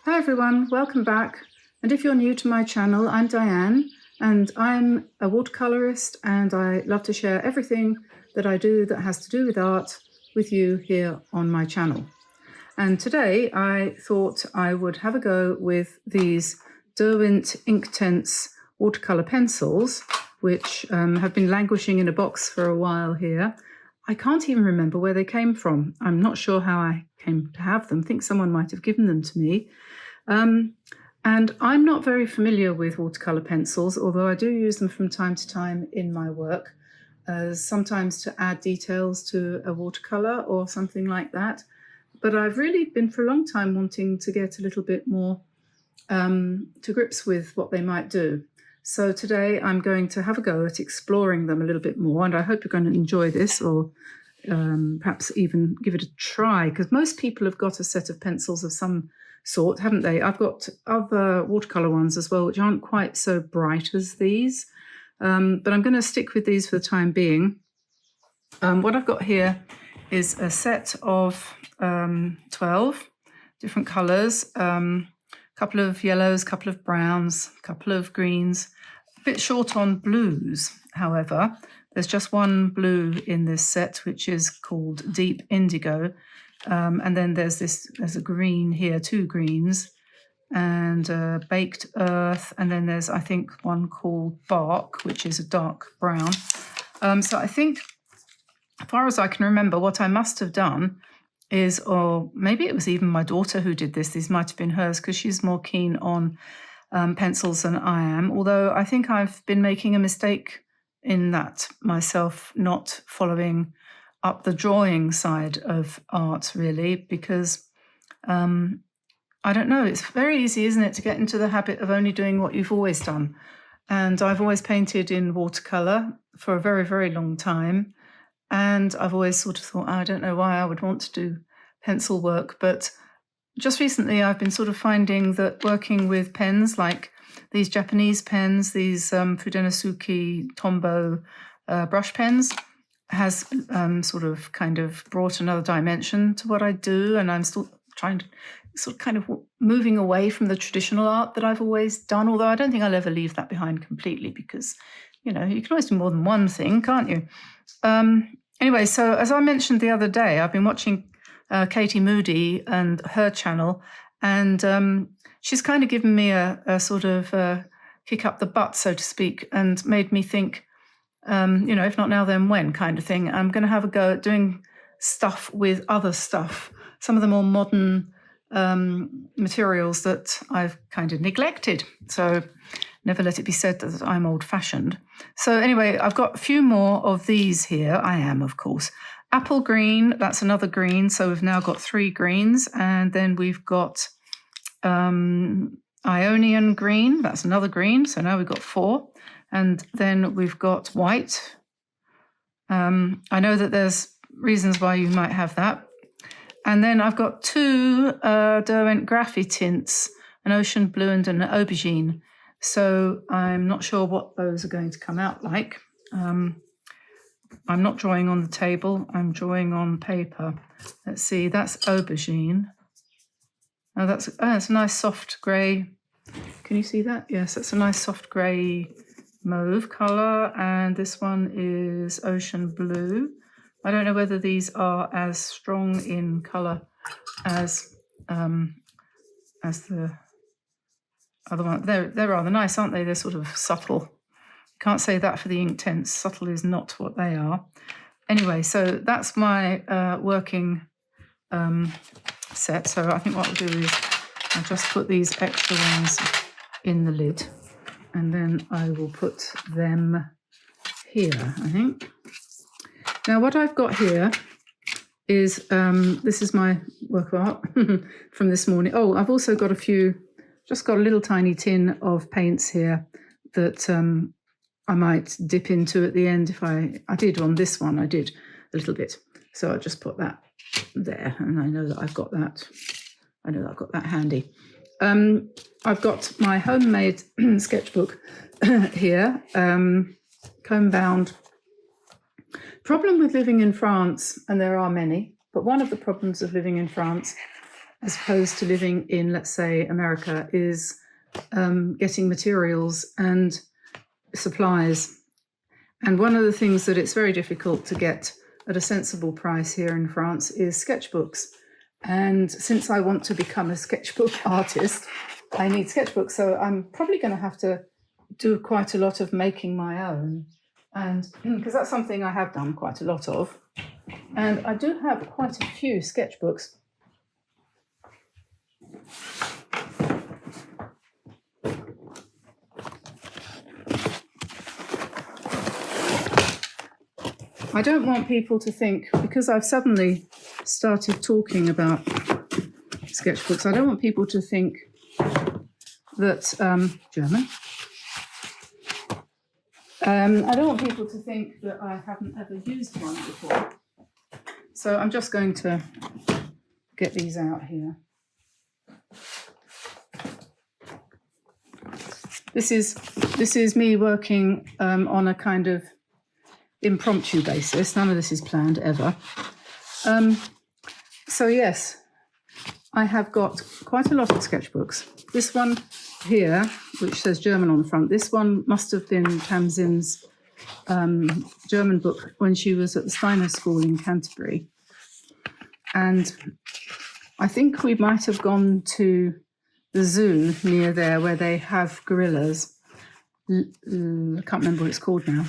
Hi everyone, welcome back. And if you're new to my channel, I'm Diane and I'm a watercolorist and I love to share everything that I do that has to do with art with you here on my channel. And today I thought I would have a go with these Derwent Inktense watercolor pencils, which have been languishing in a box for a while here. I can't even remember where they came from. I'm not sure how I came to have them. I think someone might have given them to me. And I'm not very familiar with watercolor pencils, although I do use them from time to time in my work, sometimes to add details to a watercolor or something like that. But I've really been for a long time wanting to get a little bit more to grips with what they might do. So today I'm going to have a go at exploring them a little bit more, and I hope you're going to enjoy this, or perhaps even give it a try, because most people have got a set of pencils of some sort, haven't they? I've got other watercolor ones as well, which aren't quite so bright as these, but I'm going to stick with these for the time being. What I've got here is a set of 12 different colors, couple of yellows, couple of browns, couple of greens. A bit short on blues, however. There's just one blue in this set, which is called Deep Indigo. And then there's a green here, two greens, and Baked Earth. And then there's, I think, one called Bark, which is a dark brown. So I think, as far as I can remember, what I must have done is, or maybe it was even my daughter who did this, these might have been hers, because she's more keen on pencils than I am, although I think I've been making a mistake in that myself, not following up the drawing side of art, really, because I don't know, it's very easy, isn't it, to get into the habit of only doing what you've always done. And I've always painted in watercolor for a very, very long time. And I've always sort of thought, I don't know why I would want to do pencil work. But just recently, I've been sort of finding that working with pens, like these Japanese pens, these Fudenosuke Tombow brush pens, has sort of kind of brought another dimension to what I do. And I'm still trying to sort of kind of moving away from the traditional art that I've always done, although I don't think I'll ever leave that behind completely, because, you know, you can always do more than one thing, can't you? Anyway, so as I mentioned the other day, I've been watching Katie Moody and her channel, and she's kind of given me a sort of kick up the butt, so to speak, and made me think, you know, if not now, then when kind of thing. I'm going to have a go at doing stuff with other stuff, some of the more modern materials that I've kind of neglected. So never let it be said that I'm old-fashioned. So anyway, I've got a few more of these here. I am, of course. Apple green, that's another green. So we've now got 3 greens. And then we've got Ionian green, that's another green. So now we've got 4. And then we've got white. I know that there's reasons why you might have that. And then I've got 2 Derwent Graphy tints, an ocean blue and an aubergine. So I'm not sure what those are going to come out like. I'm not drawing on the table, I'm drawing on paper. Let's see, that's aubergine. Oh, that's a nice soft grey. Can you see that? Yes, that's a nice soft grey mauve colour. And this one is ocean blue. I don't know whether these are as strong in colour as the other one. They're rather nice, aren't they? They're sort of subtle. Can't say that for the Inktense. Subtle is not what they are. Anyway, so that's my working set. So I think what I'll do is I'll just put these extra ones in the lid, and then I will put them here, I think. Now what I've got here is, this is my work of art from this morning. Oh, I've also got just got a little tiny tin of paints here that I might dip into at the end. If I did on this one, I did a little bit. So I'll just put that there, and I know that I've got that. I know that I've got that handy. I've got my homemade sketchbook here, comb bound. Problem with living in France, and there are many, but one of the problems of living in France as opposed to living in, let's say, America, is getting materials and supplies. And one of the things that it's very difficult to get at a sensible price here in France is sketchbooks. And since I want to become a sketchbook artist, I need sketchbooks. So I'm probably going to have to do quite a lot of making my own. And because that's something I have done quite a lot of. And I do have quite a few sketchbooks. I don't want people to think, because I've suddenly started talking about sketchbooks, I don't want people to think that, German, I don't want people to think that I haven't ever used one before. So I'm just going to get these out here. This is me working on a kind of impromptu basis. None of this is planned ever. So yes, I have got quite a lot of sketchbooks. This one here, which says German on the front, this one must have been Tamsin's German book when she was at the Steiner School in Canterbury. And I think we might have gone to the zoo near there where they have gorillas. I can't remember what it's called now.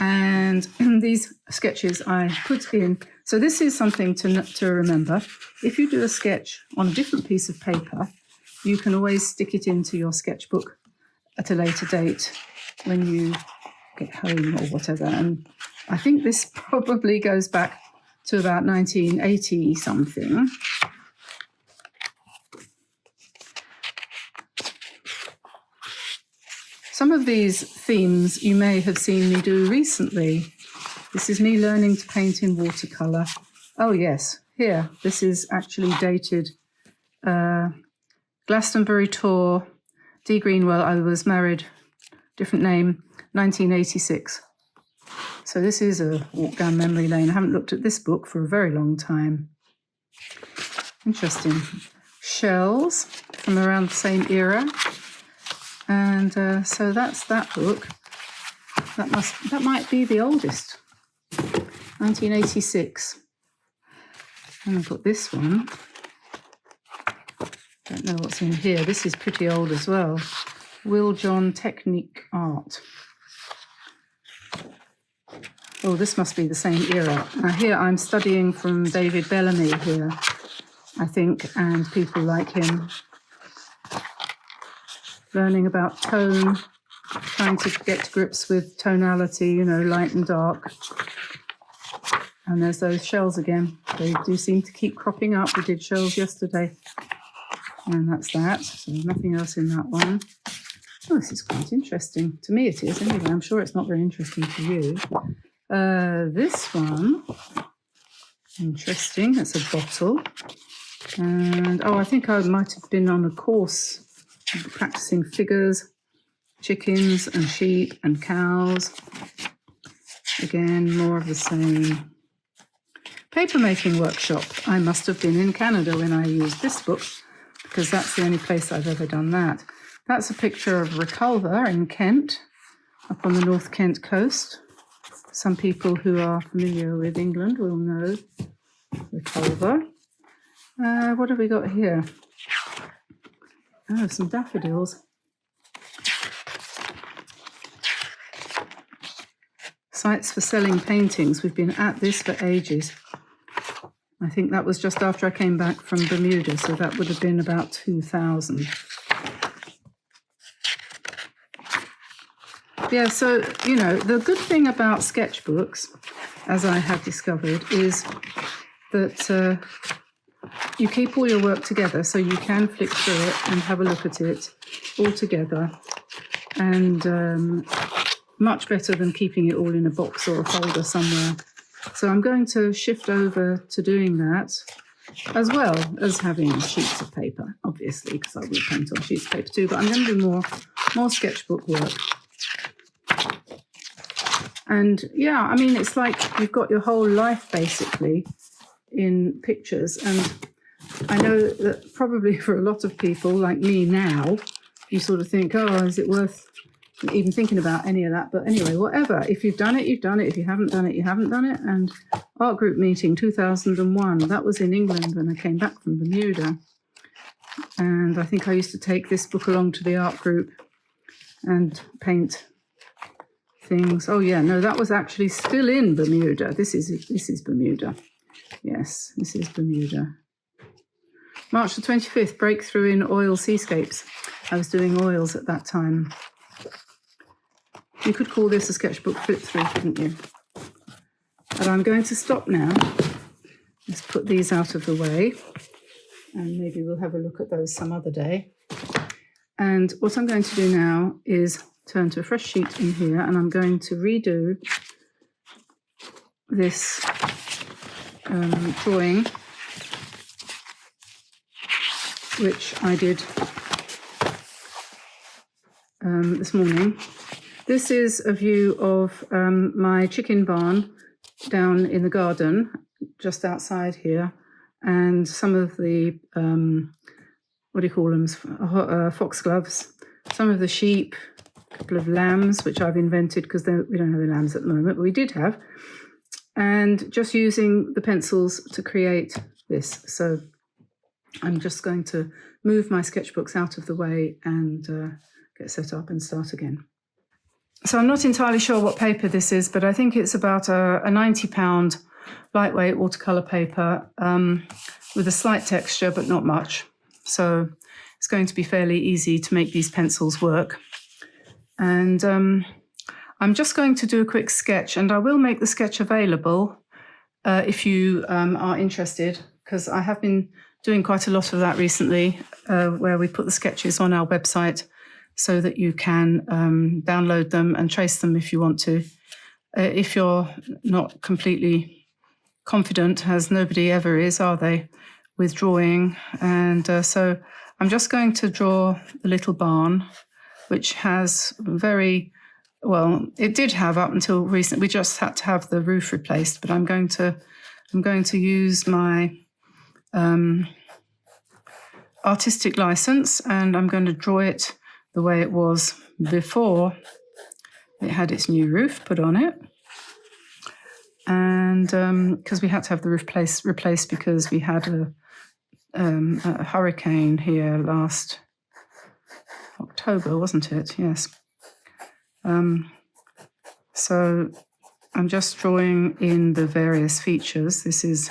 And these sketches I put in. So this is something to remember. If you do a sketch on a different piece of paper, you can always stick it into your sketchbook at a later date when you get home or whatever. And I think this probably goes back to about 1980 something. Some of these themes you may have seen me do recently. This is me learning to paint in watercolor. Oh yes, here, this is actually dated Glastonbury Tour, D. Greenwell, I was married, different name, 1986. So this is a walk down memory lane. I haven't looked at this book for a very long time. Interesting. Shells from around the same era. And so that's that book. That might be the oldest, 1986. And I've got this one. Don't know what's in here. This is pretty old as well. Will John Technique Art. Oh, this must be the same era. Now here I'm studying from David Bellamy here, I think, and people like him. Learning about tone, trying to get to grips with tonality, you know, light and dark. And there's those shells again. They do seem to keep cropping up. We did shells yesterday. And that's that. So nothing else in that one. Oh, this is quite interesting. To me it is, anyway. I'm sure it's not very interesting to you. This one, interesting. It's a bottle. And, oh, I think I might have been on a course practicing figures, chickens and sheep and cows. Again, more of the same. Papermaking workshop. I must have been in Canada when I used this book, because that's the only place I've ever done that. That's a picture of Reculver in Kent, up on the North Kent coast. Some people who are familiar with England will know Reculver. What have we got here? Oh, some daffodils. Sites for selling paintings. We've been at this for ages. I think that was just after I came back from Bermuda, so that would have been about 2000. Yeah, so, you know, the good thing about sketchbooks, as I have discovered, is that you keep all your work together, so you can flick through it and have a look at it all together. And much better than keeping it all in a box or a folder somewhere. So I'm going to shift over to doing that, as well as having sheets of paper, obviously, because I will paint on sheets of paper too, but I'm going to do more sketchbook work. And yeah, I mean, it's like you've got your whole life basically in pictures, and I know that probably for a lot of people like me now, you sort of think, oh, is it worth even thinking about any of that? But anyway, whatever. If you've done it, you've done it. If you haven't done it, you haven't done it. And art group meeting 2001, that was in England when I came back from Bermuda. And I think I used to take this book along to the art group and paint things. Oh yeah, no, that was actually still in Bermuda. This is Bermuda. Yes, this is Bermuda. March the 25th, breakthrough in oil seascapes. I was doing oils at that time. You could call this a sketchbook flip through, couldn't you? But I'm going to stop now. Let's put these out of the way, and maybe we'll have a look at those some other day. And what I'm going to do now is turn to a fresh sheet in here, and I'm going to redo this drawing, which I did this morning. This is a view of my chicken barn down in the garden, just outside here, and some of the, what do you call them, foxgloves, some of the sheep, a couple of lambs, which I've invented because we don't have the lambs at the moment, but we did have, and just using the pencils to create this. So I'm just going to move my sketchbooks out of the way and get set up and start again. So I'm not entirely sure what paper this is, but I think it's about a 90-pound lightweight watercolor paper with a slight texture, but not much. So it's going to be fairly easy to make these pencils work. And I'm just going to do a quick sketch, and I will make the sketch available if you are interested, because I have been doing quite a lot of that recently, where we put the sketches on our website so that you can download them and trace them if you want to. If you're not completely confident, as nobody ever is, are they, with drawing. And so I'm just going to draw the little barn, which has well, it did have up until recently. We just had to have the roof replaced, but I'm going to use my artistic license, and I'm going to draw it the way it was before it had its new roof put on it. And because we had to have the roof replaced because we had a hurricane here last October, wasn't it? Yes. So I'm just drawing in the various features. There's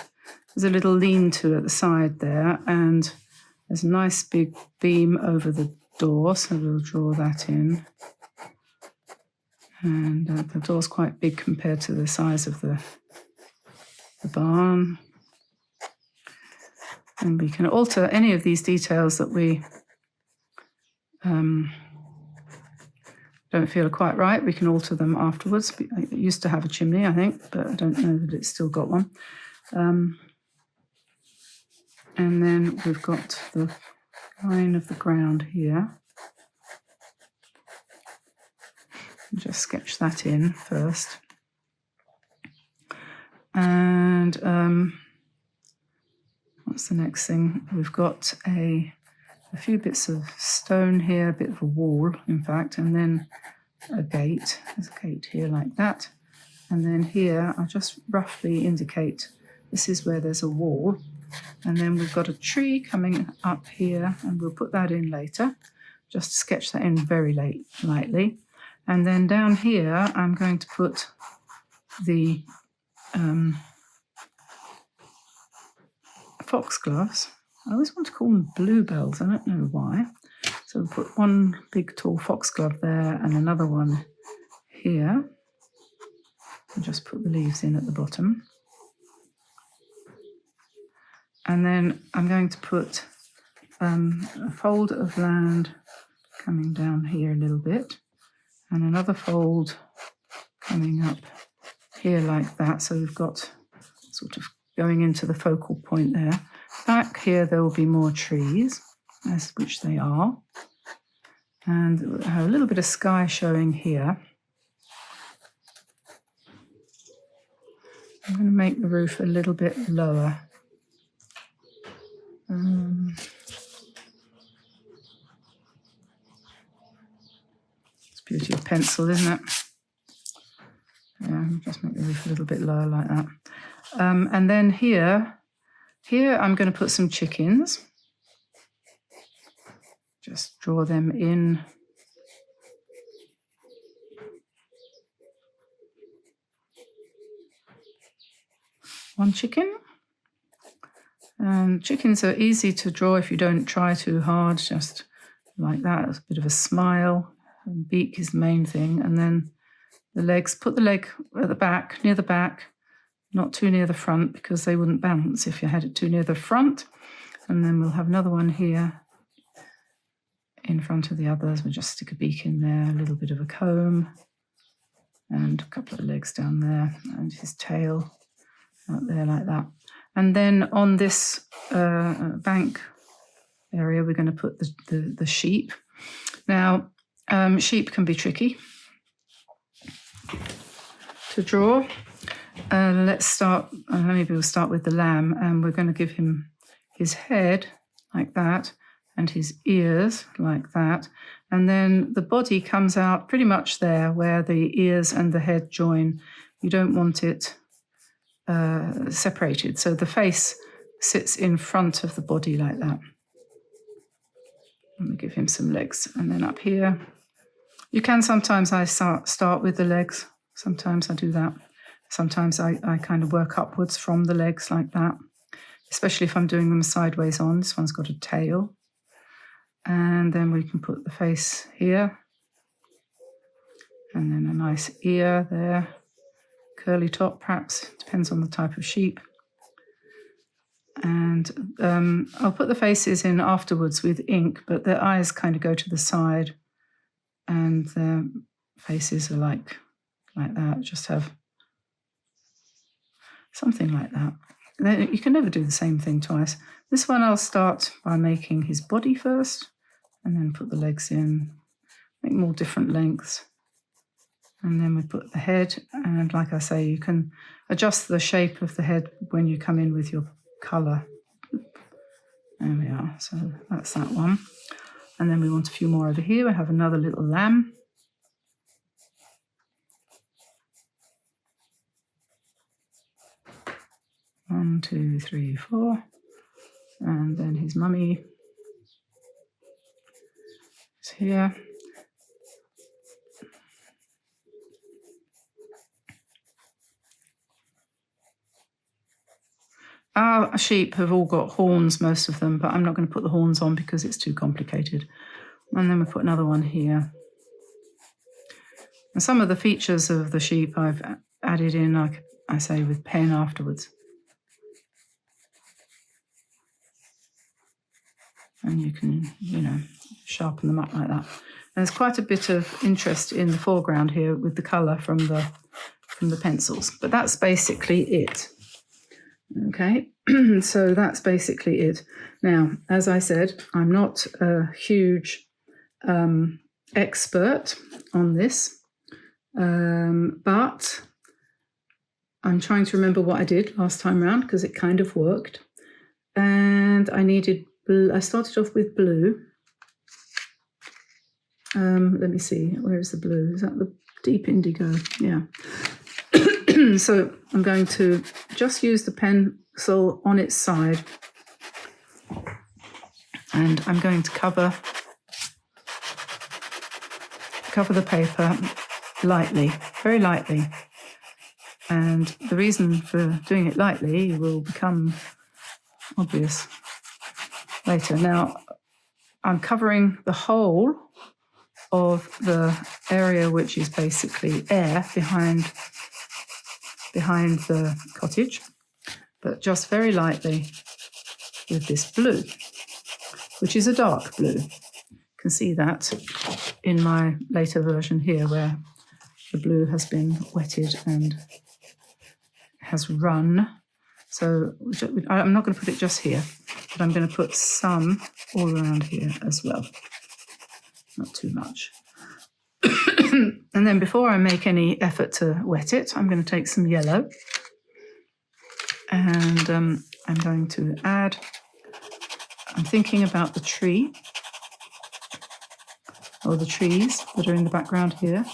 a little lean-to at the side there, and there's a nice big beam over the door, so we'll draw that in. And the door's quite big compared to the size of the barn. And we can alter any of these details that we don't feel are quite right. We can alter them afterwards. It used to have a chimney, I think, but I don't know that it's still got one. And then we've got the line of the ground here. Just sketch that in first. And what's the next thing? We've got a few bits of stone here, a bit of a wall, in fact, and then a gate. There's a gate here like that. And then here, I'll just roughly indicate this is where there's a wall. And then we've got a tree coming up here, and we'll put that in later. Just sketch that in very lightly. And then down here, I'm going to put the foxgloves. I always want to call them bluebells. I don't know why. So we'll put one big tall foxglove there and another one here. And just put the leaves in at the bottom. And then I'm going to put a fold of land coming down here a little bit, and another fold coming up here like that. So we've got sort of going into the focal point there. Back here there will be more trees, which they are. And we'll have a little bit of sky showing here. I'm going to make the roof a little bit lower. It's the beauty of pencil, isn't it? Yeah, just make the roof a little bit lower like that. And then here I'm going to put some chickens. Just draw them in. One chicken. And chickens are easy to draw if you don't try too hard, just like that. It's a bit of a smile. And beak is the main thing. And then the legs, put the leg at the back, near the back, not too near the front because they wouldn't bounce if you had it too near the front. And then we'll have another one here in front of the others. We'll just stick a beak in there, a little bit of a comb, and a couple of legs down there, and his tail out there like that. And then on this bank area, we're going to put the sheep. Now, sheep can be tricky to draw. Let's start, maybe we'll start with the lamb, and we're going to give him his head like that and his ears like that. And then the body comes out pretty much there where the ears and the head join. You don't want it separated. So the face sits in front of the body like that. Let me give him some legs. And then up here, you can sometimes I start with the legs. Sometimes I do that. Sometimes I kind of work upwards from the legs like that, especially if I'm doing them sideways on. This one's got a tail. And then we can put the face here. And then a nice ear there. Curly top, perhaps. Depends on the type of sheep. And I'll put the faces in afterwards with ink, but their eyes kind of go to the side. And their faces are like that. Just have something like that. You can never do the same thing twice. This one I'll start by making his body first, and then put the legs in, make more different lengths. And then we put the head, and like I say, you can adjust the shape of the head when you come in with your colour. There we are, so that's that one. And then we want a few more over here. We have another little lamb. One, two, three, four. And then his mummy is here. Our sheep have all got horns, most of them, but I'm not going to put the horns on because it's too complicated. And then we put another one here. And some of the features of the sheep I've added in, like I say, with pen afterwards. And you can, sharpen them up like that. And there's quite a bit of interest in the foreground here with the colour from the pencils. But that's basically it. Okay, so that's basically it. Now, as I said, I'm not a huge expert on this, but I'm trying to remember what I did last time around because it kind of worked. And I started off with blue. Let me see, where is the blue? Is that the deep indigo? Yeah. So I'm going to just use the pencil on its side, and I'm going to cover the paper lightly, very lightly. And the reason for doing it lightly will become obvious later. Now, I'm covering the whole of the area which is basically air behind the cottage, but just very lightly with this blue, which is a dark blue. You can see that in my later version here where the blue has been wetted and has run. So I'm not going to put it just here, but I'm going to put some all around here as well. Not too much. And then before I make any effort to wet it, I'm going to take some yellow and I'm going to add I'm thinking about the tree, or the trees that are in the background here,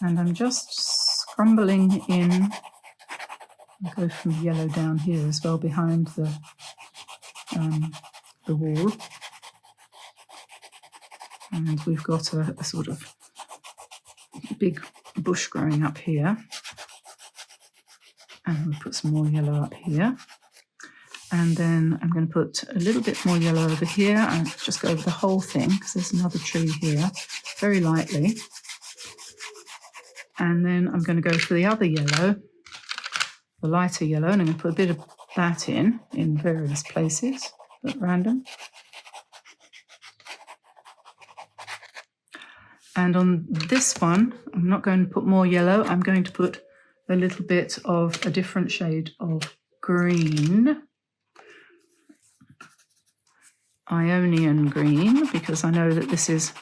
and I'm just scrumbling in. I'll go from yellow down here as well, behind the wall. And we've got a sort of big bush growing up here. And we'll put some more yellow up here. And then I'm going to put a little bit more yellow over here and just go over the whole thing, because there's another tree here, very lightly. And then I'm going to go for the other yellow, the lighter yellow, and I'm going to put a bit of that in various places at random. And on this one, I'm not going to put more yellow. I'm going to put a little bit of a different shade of green, Ionian green, because I know that this is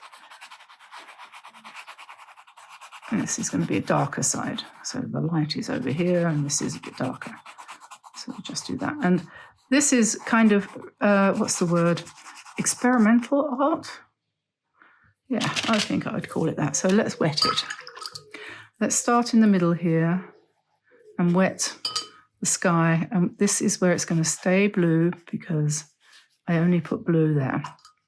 going to be a darker side. So the light is over here and this is a bit darker. So we'll just do that. And this is kind of, what's the word? Experimental art? Yeah, I think I'd call it that. So let's wet it. Let's start in the middle here and wet the sky. And this is where it's going to stay blue because I only put blue there.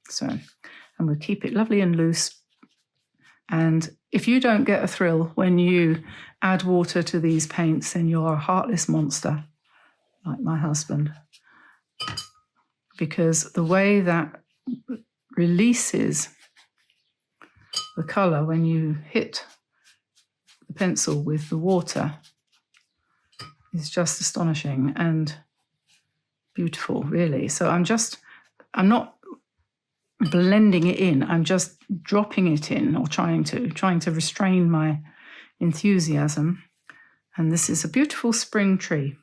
So, and we'll keep it lovely and loose. And if you don't get a thrill when you add water to these paints, then you're a heartless monster, like my husband. Because the way that releases the colour when you hit the pencil with the water is just astonishing and beautiful, really. So I'm not blending it in, I'm just dropping it in, or trying to restrain my enthusiasm. And this is a beautiful spring tree.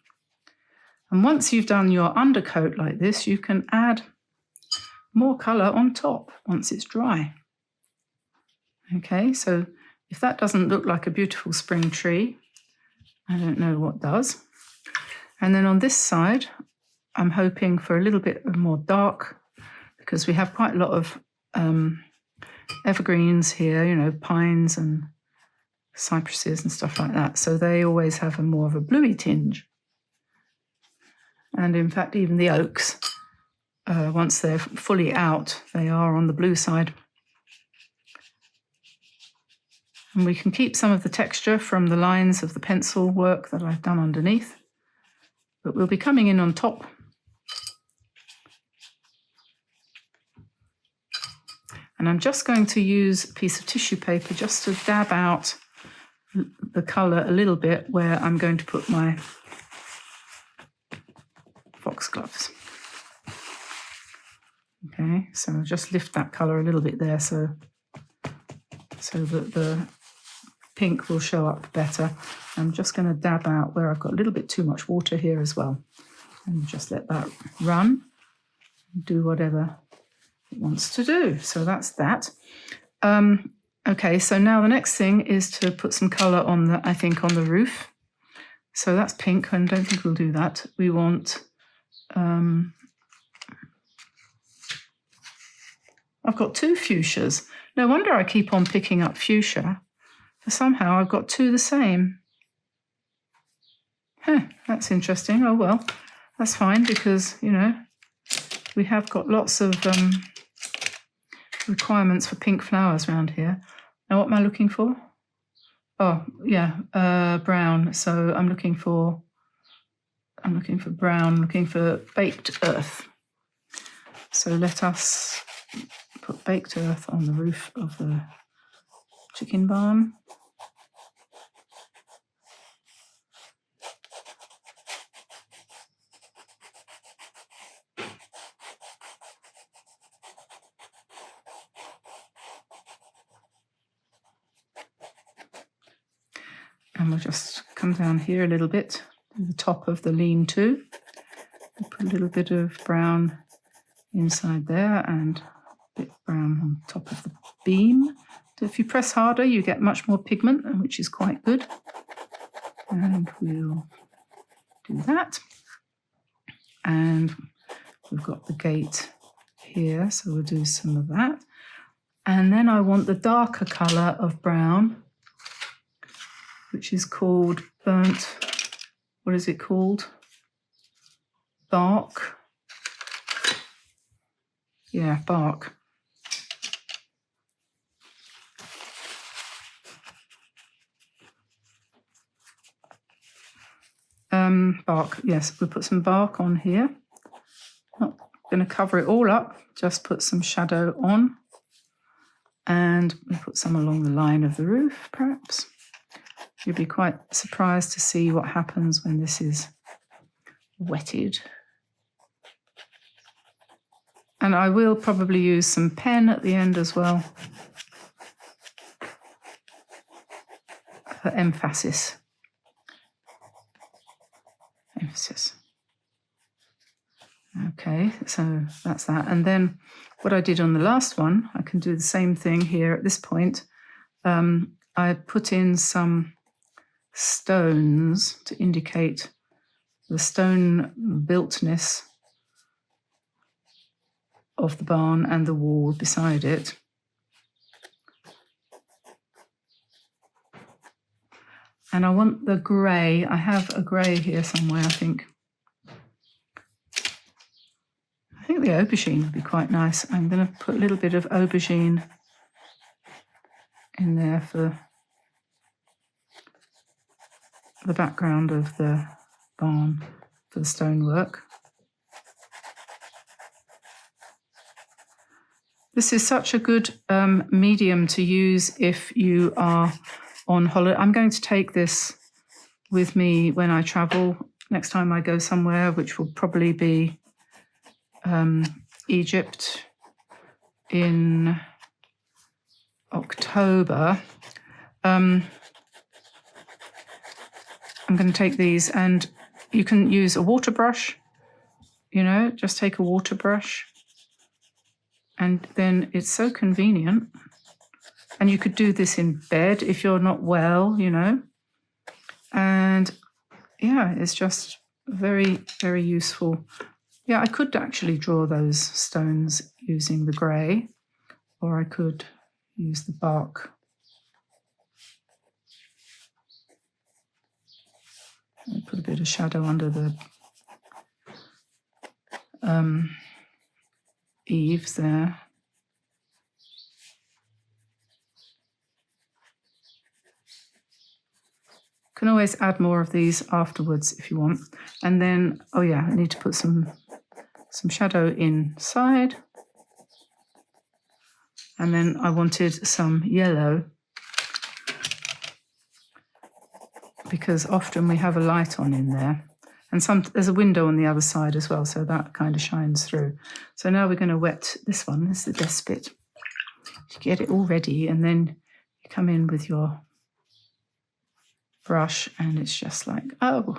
And once you've done your undercoat like this, you can add more colour on top once it's dry. Okay, so if that doesn't look like a beautiful spring tree, I don't know what does. And then on this side, I'm hoping for a little bit of more dark, because we have quite a lot of evergreens here, you know, pines and cypresses and stuff like that. So they always have a more of a bluey tinge. And in fact, even the oaks, once they're fully out, they are on the blue side. And we can keep some of the texture from the lines of the pencil work that I've done underneath, but we'll be coming in on top. And I'm just going to use a piece of tissue paper just to dab out the colour a little bit where I'm going to put my foxgloves. Okay, so I'll just lift that colour a little bit there so that the pink will show up better. I'm just going to dab out where I've got a little bit too much water here as well. And just let that run and do whatever it wants to do. So that's that. Okay, so now the next thing is to put some colour on the roof. So that's pink, and I don't think we'll do that. We want I've got two fuchsias. No wonder I keep on picking up fuchsia. For somehow I've got two the same. That's interesting. Oh well, that's fine, because, you know, we have got lots of requirements for pink flowers around here. Now, what am I looking for? Oh, yeah, brown. So I'm looking for brown, looking for baked earth. So let us put baked earth on the roof of the chicken barn. And we'll just come down here a little bit to the top of the lean-to. Put a little bit of brown inside there and a bit brown on top of the beam. So if you press harder, you get much more pigment, which is quite good. And we'll do that. And we've got the gate here, so we'll do some of that. And then I want the darker colour of brown, which is called burnt, what is it called? Bark. Yeah, bark. Bark, yes, we'll put some bark on here. Not going to cover it all up, just put some shadow on. And we'll put some along the line of the roof, perhaps. You'll be quite surprised to see what happens when this is wetted. And I will probably use some pen at the end as well for emphasis. Okay, so that's that. And then what I did on the last one, I can do the same thing here at this point. I put in some stones to indicate the stone builtness of the barn and the wall beside it. And I want the grey. I have a grey here somewhere, I think. I think the aubergine would be quite nice. I'm going to put a little bit of aubergine in there for the background of the barn for the stonework. This is such a good medium to use if you are on holiday. I'm going to take this with me when I travel next time I go somewhere, which will probably be Egypt in October. I'm going to take these, and you can use a water brush, you know, just take a water brush, and then it's so convenient. And you could do this in bed if you're not well, you know. And yeah, it's just very, very useful. Yeah, I could actually draw those stones using the grey, or I could use the bark. I'll put a bit of shadow under the eaves there. Can always add more of these afterwards if you want. And then, oh yeah, I need to put some shadow inside. And then I wanted some yellow, because often we have a light on in there. And there's a window on the other side as well, so that kind of shines through. So now we're going to wet this one. This is the best bit. You get it all ready, and then you come in with your brush, and it's just like, oh,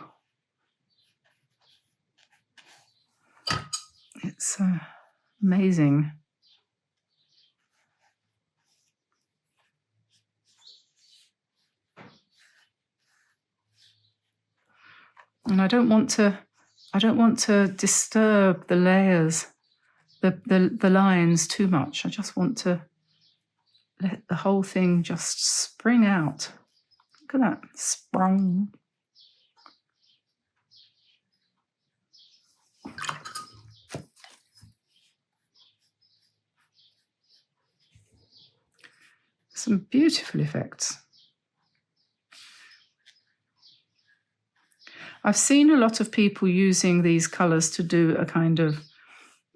it's amazing. And I don't want to disturb the layers, the lines too much. I just want to let the whole thing just spring out. Look at that, sprung. Some beautiful effects. I've seen a lot of people using these colours to do a kind of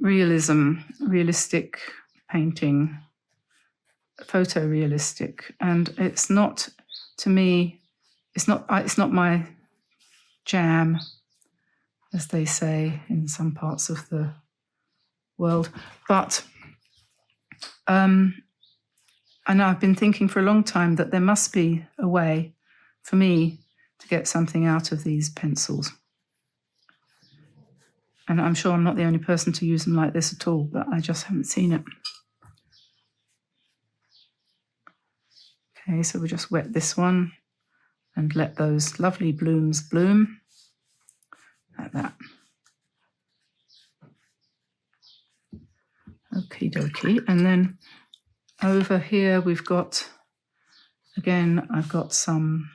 realistic painting, photorealistic, and it's not, to me, it's not my jam, as they say in some parts of the world. But and I've been thinking for a long time that there must be a way for me to get something out of these pencils. And I'm sure I'm not the only person to use them like this at all, but I just haven't seen it. Okay, so we'll just wet this one and let those lovely blooms bloom, like that. Okie dokie. And then over here we've got, again, I've got some,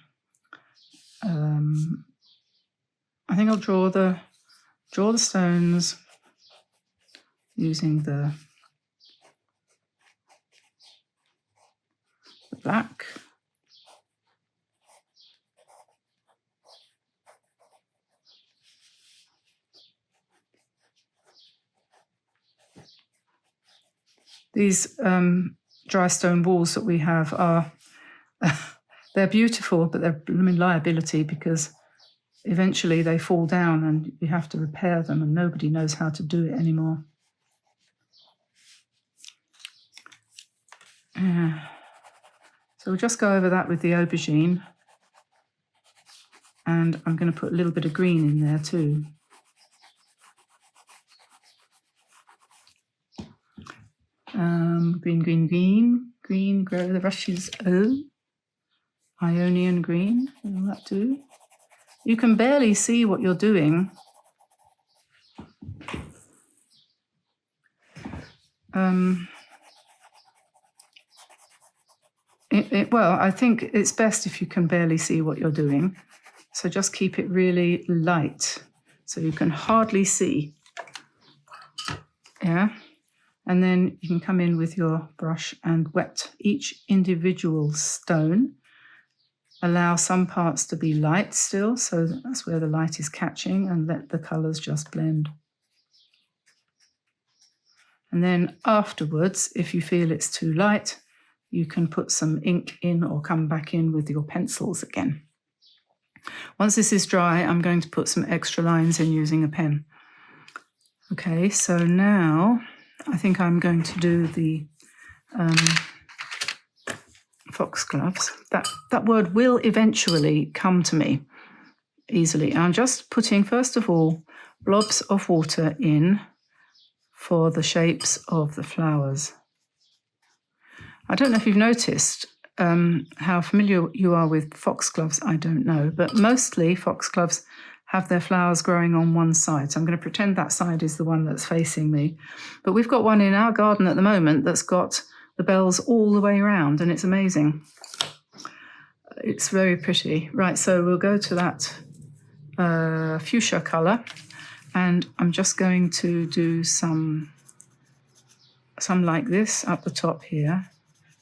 I think I'll draw the stones using the black. These dry stone walls that we have are, they're beautiful, but they're a liability because eventually they fall down and you have to repair them and nobody knows how to do it anymore. So we'll just go over that with the aubergine. And I'm going to put a little bit of green in there too. Green, grow the rushes. Oh, Ionian green, will that do? You can barely see what you're doing. Well, I think it's best if you can barely see what you're doing. So just keep it really light so you can hardly see. Yeah. And then you can come in with your brush and wet each individual stone. Allow some parts to be light still, so that's where the light is catching, and let the colours just blend. And then afterwards, if you feel it's too light, you can put some ink in or come back in with your pencils again. Once this is dry, I'm going to put some extra lines in using a pen. Okay, so now I think I'm going to do the foxgloves. That word will eventually come to me easily. I'm just putting, first of all, blobs of water in for the shapes of the flowers. I don't know if you've noticed how familiar you are with foxgloves, I don't know, but mostly foxgloves have their flowers growing on one side. So I'm going to pretend that side is the one that's facing me. But we've got one in our garden at the moment that's got the bells all the way around, and it's amazing. It's very pretty. Right, so we'll go to that fuchsia colour, and I'm just going to do some like this up the top here,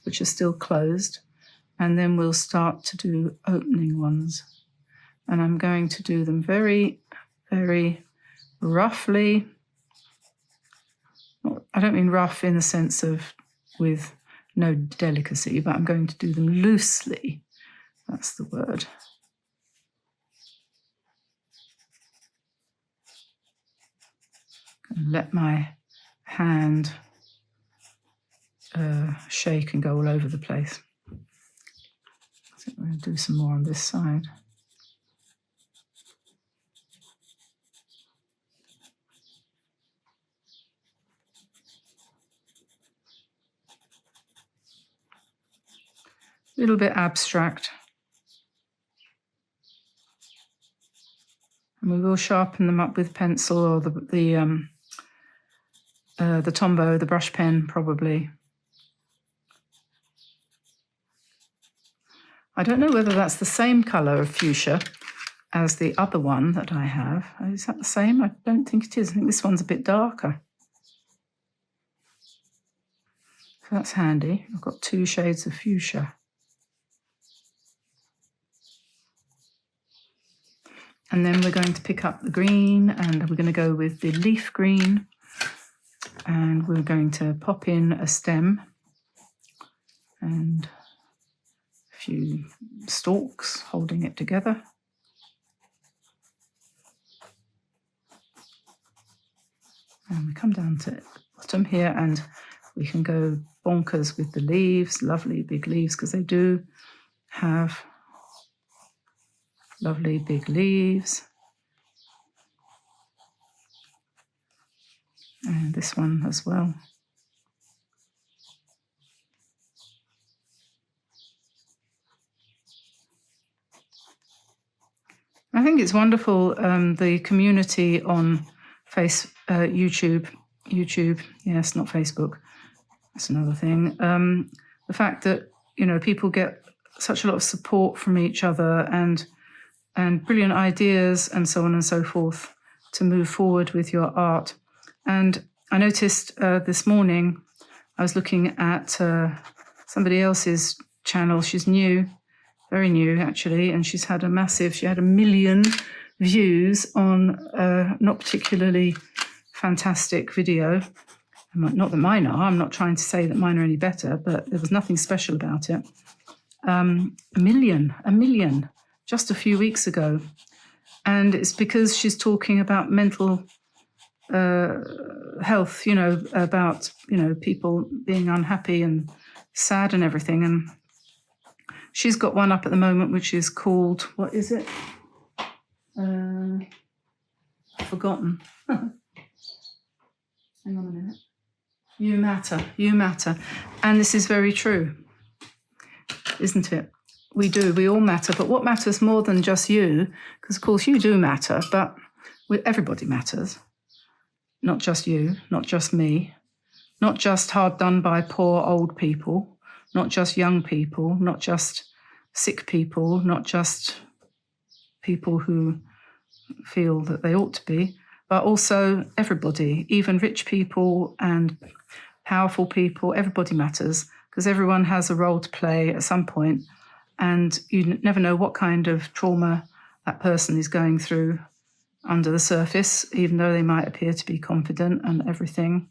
which are still closed, and then we'll start to do opening ones. And I'm going to do them very, very roughly. I don't mean rough in the sense of with no delicacy, but I'm going to do them loosely. That's the word. Let my hand shake and go all over the place. I think we're going to do some more on this side. A little bit abstract. And we will sharpen them up with pencil or the Tombow, the brush pen, probably. I don't know whether that's the same colour of fuchsia as the other one that I have. Is that the same? I don't think it is. I think this one's a bit darker. So that's handy. I've got 2 shades of fuchsia. And then we're going to pick up the green, and we're going to go with the leaf green, and we're going to pop in a stem and a few stalks holding it together. And we come down to the bottom here, and we can go bonkers with the leaves, lovely big leaves, because they do have lovely big leaves. And this one as well. I think it's wonderful, the community on YouTube YouTube, yes, not Facebook. That's another thing. The fact that, you know, people get such a lot of support from each other and brilliant ideas and so on and so forth to move forward with your art. And I noticed this morning, I was looking at somebody else's channel. She's new, very new actually, and she had a 1 million views on a not particularly fantastic video. Not that mine are, I'm not trying to say that mine are any better, but there was nothing special about it. 1 million, just a few weeks ago. And it's because she's talking about mental health, you know, about, you know, people being unhappy and sad and everything. And she's got one up at the moment, which is called, what is it? I've forgotten. Hang on a minute. You matter. And this is very true, isn't it? We do, we all matter. But what matters more than just you, because of course you do matter, but everybody matters. Not just you, not just me, not just hard done by poor old people, not just young people, not just sick people, not just people who feel that they ought to be, but also everybody, even rich people and powerful people. Everybody matters because everyone has a role to play at some point, and you never know what kind of trauma that person is going through under the surface, even though they might appear to be confident and everything.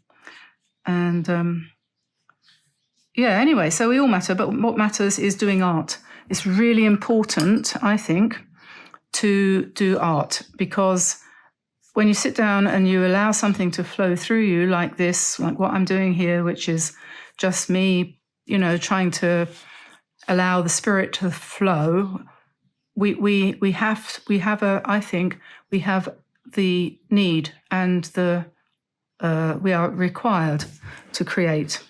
And anyway, so we all matter, but what matters is doing art. It's really important, I think, to do art, because when you sit down and you allow something to flow through you like this, like what I'm doing here, which is just me, you know, trying to allow the spirit to flow, we have the need and we are required to create,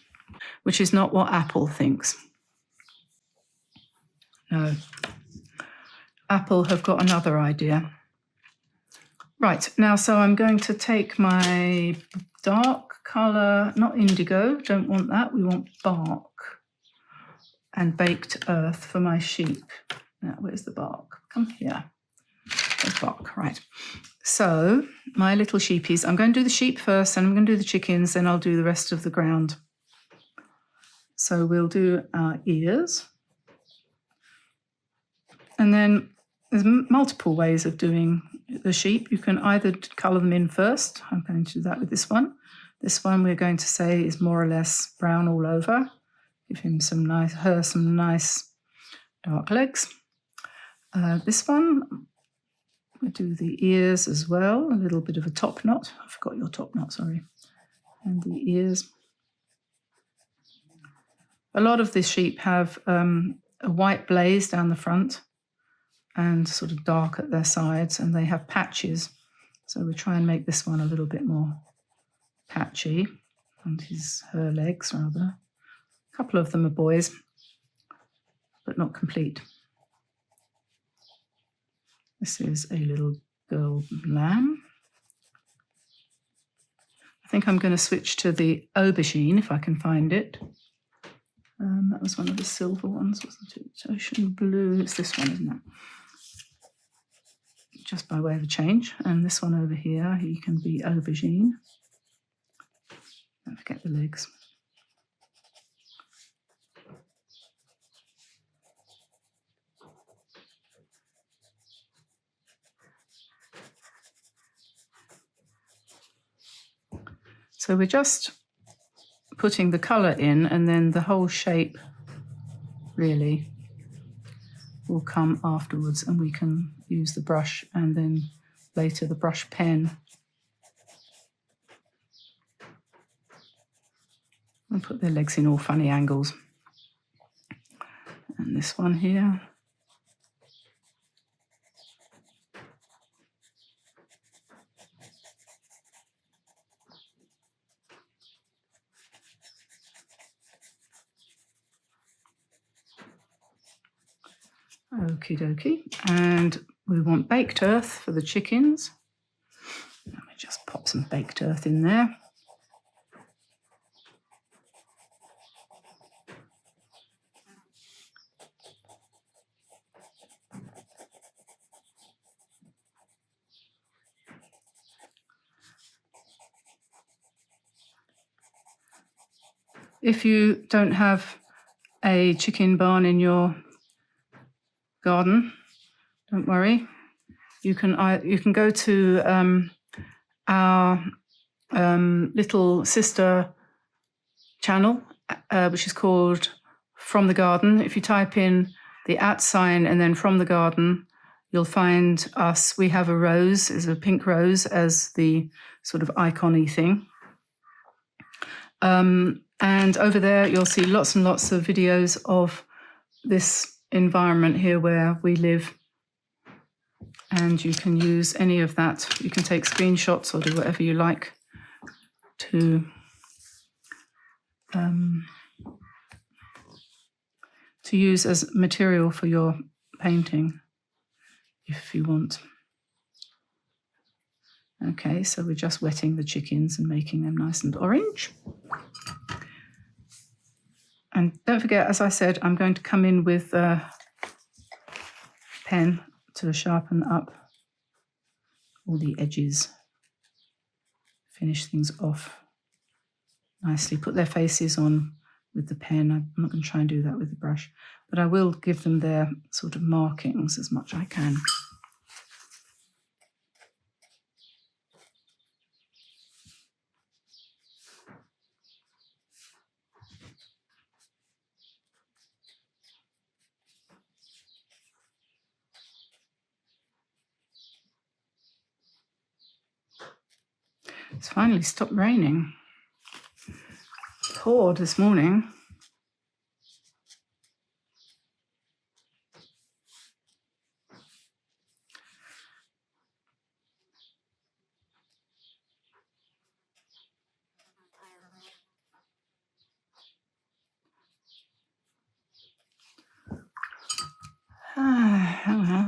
which is not what Apple thinks. No. Apple have got another idea. Right, now, so I'm going to take my dark colour, not indigo, don't want that, we want bark, and baked earth for my sheep. Now, where's the bark? Come here. There's bark, right. So, my little sheepies, I'm going to do the sheep first, and I'm going to do the chickens, then I'll do the rest of the ground. So we'll do our ears. And then there's multiple ways of doing the sheep. You can either colour them in first. I'm going to do that with this one. This one we're going to say is more or less brown all over. Give her some nice dark legs. This one, we do the ears as well. A little bit of a top knot. I forgot your top knot, sorry. And the ears. A lot of the sheep have a white blaze down the front and sort of dark at their sides, and they have patches. So we try and make this one a little bit more patchy, and her legs rather. A couple of them are boys, but not complete. This is a little girl lamb. I think I'm going to switch to the aubergine if I can find it. That was one of the silver ones, wasn't it? Ocean blue, it's this one, isn't it? Just by way of a change. And this one over here, he can be aubergine. Don't forget the legs. So we're just putting the colour in, and then the whole shape really will come afterwards, and we can use the brush and then later the brush pen. And put their legs in all funny angles. And this one here. Okie dokie. And we want baked earth for the chickens. Let me just pop some baked earth in there. If you don't have a chicken barn in your garden, don't worry. You can go to our little sister channel, which is called From the Garden. If you type in the @ and then From the Garden, you'll find us. We have a rose, is a pink rose as the sort of icon-y thing. And over there, you'll see lots and lots of videos of this environment here where we live. And you can use any of that. You can take screenshots or do whatever you like to use as material for your painting, if you want. Okay, so we're just wetting the chickens and making them nice and orange. And don't forget, as I said, I'm going to come in with a pen to sharpen up all the edges, finish things off nicely, put their faces on with the pen. I'm not going to try and do that with the brush, but I will give them their sort of markings as much as I can. It's finally stopped raining. It poured this morning.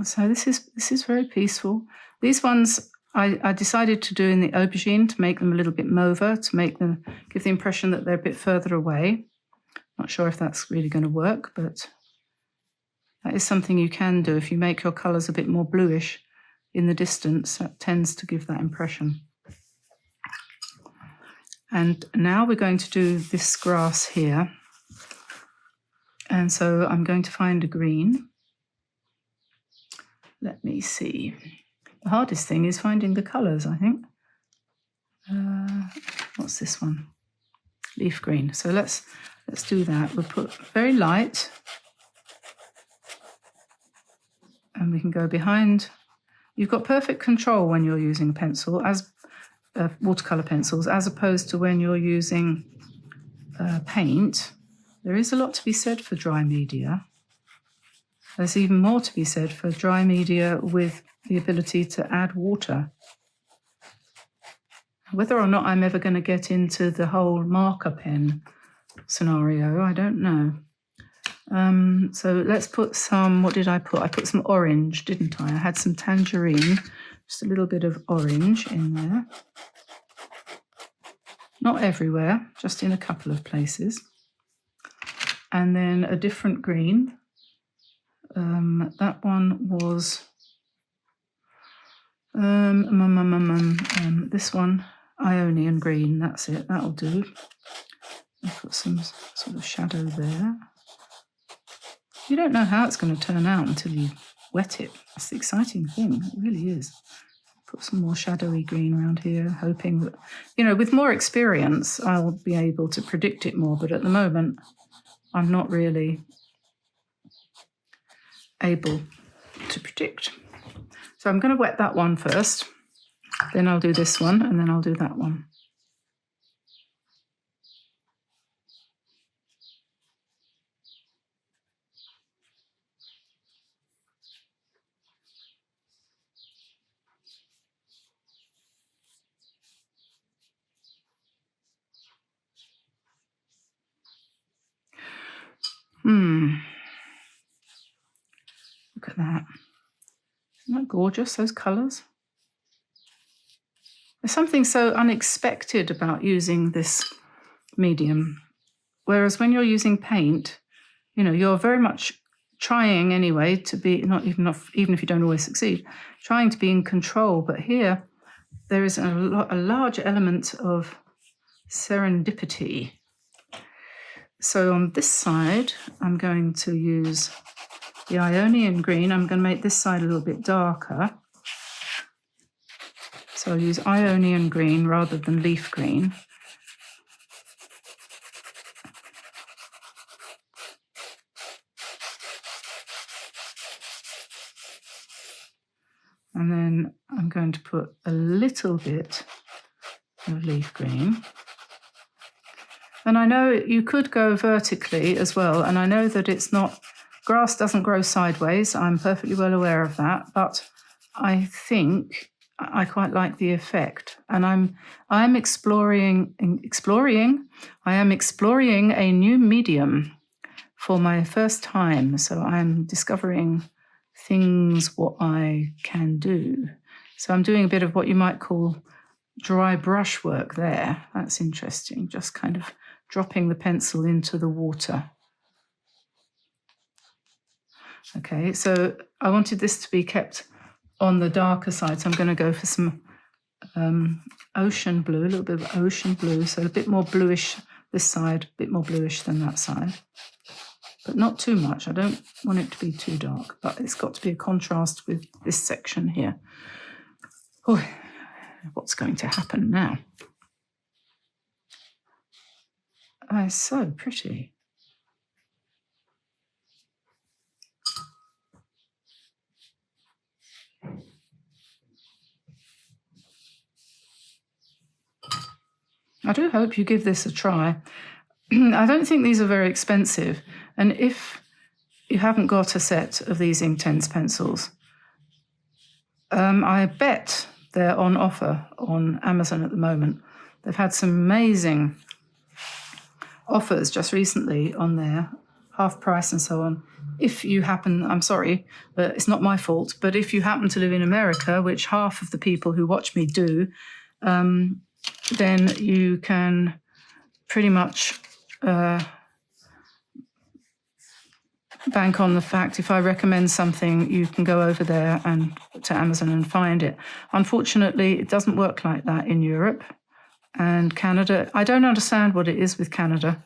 So this is very peaceful. These ones I decided to do in the aubergine to make them a little bit mauve, to make them give the impression that they're a bit further away. Not sure if that's really going to work, but that is something you can do. If you make your colours a bit more bluish in the distance, that tends to give that impression. And now we're going to do this grass here. And so I'm going to find a green. Let me see. The hardest thing is finding the colours, I think. What's this one? Leaf green. So let's do that. We'll put very light. And we can go behind. You've got perfect control when you're using a pencil, as watercolour pencils, as opposed to when you're using paint. There is a lot to be said for dry media. There's even more to be said for dry media with the ability to add water. Whether or not I'm ever going to get into the whole marker pen scenario, I don't know. So let's put some, what did I put? I put some orange, didn't I? I had some tangerine, just a little bit of orange in there. Not everywhere, just in a couple of places. And then a different green. That one was this one, Ionian green. That's it. That'll do. I'll put some sort of shadow there. You don't know how it's going to turn out until you wet it. That's the exciting thing. It really is. Put some more shadowy green around here, hoping that, with more experience, I'll be able to predict it more. But at the moment, I'm not really able to predict. So I'm going to wet that one first, then I'll do this one, and then I'll do that one. Look at that. Isn't that gorgeous, those colours? There's something so unexpected about using this medium. Whereas when you're using paint, you're very much trying anyway to be, not even if you don't always succeed, trying to be in control. But here, there is a large element of serendipity. So on this side, I'm going to use the Ionian green. I'm going to make this side a little bit darker. So I'll use Ionian green rather than leaf green. And then I'm going to put a little bit of leaf green. And I know you could go vertically as well, and I know that it's not, grass doesn't grow sideways, I'm perfectly well aware of that, but I think I quite like the effect. And I'm exploring a new medium for my first time, so I'm discovering things what I can do. So I'm doing a bit of what you might call dry brush work there. That's interesting, just kind of dropping the pencil into the water. Okay, so I wanted this to be kept on the darker side, so I'm going to go for some ocean blue, a little bit of ocean blue, so a bit more bluish this side, a bit more bluish than that side, but not too much. I don't want it to be too dark, but it's got to be a contrast with this section here. Oh, what's going to happen now? Oh, it's so pretty. I do hope you give this a try. I don't think these are very expensive. And if you haven't got a set of these Inktense pencils, I bet they're on offer on Amazon at the moment. They've had some amazing offers just recently on there, half price and so on. If you happen, I'm sorry, but it's not my fault, but if you happen to live in America, which half of the people who watch me do, then you can pretty much bank on the fact if I recommend something, you can go over there and to Amazon and find it. Unfortunately, it doesn't work like that in Europe and Canada. I don't understand what it is with Canada.